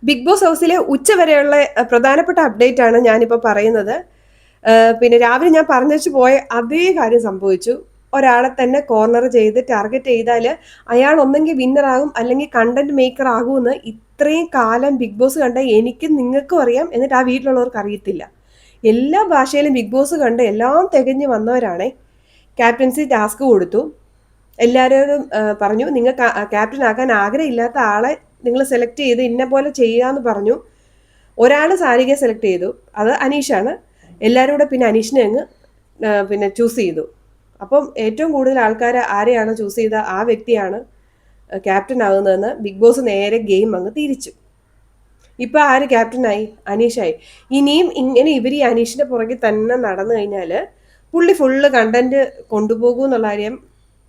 Big boss ഹൗസിലെ ഉച്ചവരെയുള്ള പ്രധാനപ്പെട്ട update ആണ് ഞാനിപ്പോൾ പറയുന്നത്. പിന്നെ രാവിലെ ഞാൻ പറഞ്ഞു പോയ അതേ കാര്യം സംഭവിച്ചു. ഒരാളെ തന്നെ കോർണർ ചെയ്ത് ടാർഗറ്റ് ചെയ്താൽ അയാൾ ഒന്നെങ്കിൽ വിന്നർ ആകും അല്ലെങ്കിൽ കണ്ടന്റ് മേക്കർ ആകുമെന്ന് ഇത്രയും കാലം ബിഗ് ബോസ് കണ്ട എനിക്കും നിങ്ങൾക്കും അറിയാം, എന്നിട്ട് ആ വീട്ടിലുള്ളവർക്ക് അറിയത്തില്ല. എല്ലാ ഭാഷയിലും ബിഗ് ബോസ് കണ്ട് എല്ലാം തികഞ്ഞു വന്നവരാണേ. ക്യാപ്റ്റൻസി ടാസ്ക് കൊടുത്തു. എല്ലാവരോടും പറഞ്ഞു, നിങ്ങൾ ക്യാപ്റ്റൻ ആക്കാൻ ആഗ്രഹമില്ലാത്ത ആളെ നിങ്ങൾ സെലക്ട് ചെയ്ത് ഇന്ന പോലെ ചെയ്യാന്ന് പറഞ്ഞു. ഒരാൾ സാരികയെ സെലക്ട് ചെയ്തു, അത് അനീഷാണ്. എല്ലാവരും കൂടെ പിന്നെ അനീഷിനെ അങ്ങ് പിന്നെ ചൂസ് ചെയ്തു. അപ്പം ഏറ്റവും കൂടുതൽ ആൾക്കാർ ആരെയാണ് ചൂസ് ചെയ്ത ആ വ്യക്തിയാണ് ക്യാപ്റ്റൻ ആകുന്നതെന്ന് ബിഗ് ബോസ് നേരെ ഗെയിം അങ്ങ് തിരിച്ചു. ഇപ്പൊ ആര് ക്യാപ്റ്റനായി? അനീഷായി. ഇനിയും ഇങ്ങനെ ഇവർ ഈ അനീഷിന്റെ പുറകെ തന്നെ നടന്നു കഴിഞ്ഞാൽ പുള്ളി ഫുള്ള് കണ്ടന്റ് കൊണ്ടുപോകും എന്നുള്ള കാര്യം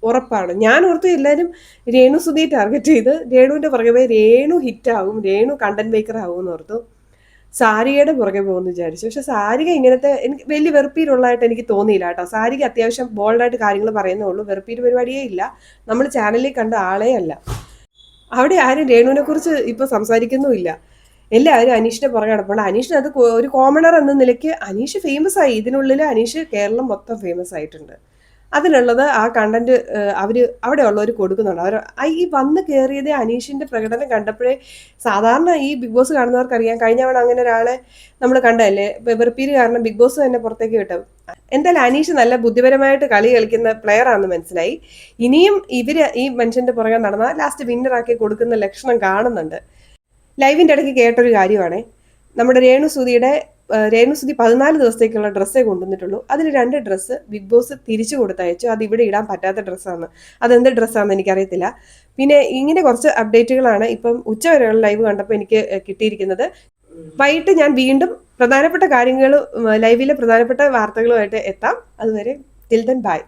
ഉറപ്പാണ്. ഞാൻ ഓർത്തു എല്ലാവരും രേണു സുധിയെ ടാർഗറ്റ് ചെയ്ത് രേണുവിന്റെ പുറകെ പോയി രേണു ഹിറ്റ് ആവും, രേണു കണ്ടന്റ് മേക്കർ ആവും എന്ന് ഓർത്തു. സാരികയുടെ പുറകെ പോകുമെന്ന് വിചാരിച്ചു. പക്ഷെ സാരിക ഇങ്ങനത്തെ എനിക്ക് വലിയ വെറുപ്പീരുള്ളതായിട്ട് എനിക്ക് തോന്നിയില്ല കേട്ടോ. സാരിക അത്യാവശ്യം ബോൾഡായിട്ട് കാര്യങ്ങൾ പറയുന്നേ ഉള്ളൂ, വെറുപ്പീര് പരിപാടിയേ ഇല്ല. നമ്മൾ ചാനലിൽ കണ്ട ആളേ അല്ല. അവിടെ ആരും രേണുവിനെ കുറിച്ച് ഇപ്പൊ സംസാരിക്കുന്നുമില്ല. എല്ലാവരും അനീഷിന്റെ പുറകെ നടപ്പുണ്ട്. അനീഷിന് അത് ഒരു കോമണർ എന്ന നിലയ്ക്ക് അനീഷ് ഫേമസ് ആയി. ഇതിനുള്ളിൽ അനീഷ് കേരളം മൊത്തം ഫേമസ് ആയിട്ടുണ്ട്. അതിനുള്ളത് ആ കണ്ടന്റ് അവിടെ ഉള്ളവർ കൊടുക്കുന്നുണ്ട്. അവർ ഈ വന്ന് കയറിയതേ അനീഷിന്റെ പ്രകടനം കണ്ടപ്പോഴേ, സാധാരണ ഈ ബിഗ് ബോസ് കാണുന്നവർക്കറിയാം, കഴിഞ്ഞ തവണ അങ്ങനെ ഒരാളെ നമ്മൾ കണ്ടതല്ലേ, വെറുപ്പീര് കാരണം ബിഗ് ബോസ് തന്നെ പുറത്തേക്ക് വിട്ടു. എന്തായാലും അനീഷ് നല്ല ബുദ്ധിപരമായിട്ട് കളി കളിക്കുന്ന പ്ലെയർ ആണെന്ന് മനസ്സിലായി. ഇനിയും ഈ മനുഷ്യന്റെ പുറകെ നടന്നാൽ ലാസ്റ്റ് വിന്നറാക്കി കൊടുക്കുന്ന ലക്ഷണം കാണുന്നുണ്ട്. ലൈവിന്റെ ഇടയ്ക്ക് കേട്ടൊരു കാര്യമാണേ, നമ്മുടെ രേണുസുതി 14 ദിവസത്തേക്കുള്ള ഡ്രസ്സേ കൊണ്ടുവന്നിട്ടുള്ളൂ. അതിൽ 2 ഡ്രസ്സ് ബിഗ് ബോസ് തിരിച്ചു കൊടുത്തയച്ചു. അത് ഇവിടെ ഇടാൻ പറ്റാത്ത ഡ്രസ്സാണ്. അതെന്ത് ഡ്രസ്സാണെന്ന് എനിക്കറിയത്തില്ല. പിന്നെ ഇങ്ങനെ കുറച്ച് അപ്ഡേറ്റുകളാണ് ഇപ്പം ഉച്ചവരെയുള്ള ലൈവ് കണ്ടപ്പോൾ എനിക്ക് കിട്ടിയിരിക്കുന്നത്. വൈകിട്ട് ഞാൻ വീണ്ടും പ്രധാനപ്പെട്ട കാര്യങ്ങളും ലൈവിലെ പ്രധാനപ്പെട്ട വാർത്തകളുമായിട്ട് എത്താം. അതുവരെ ടിൽ ദെൻ ബൈ.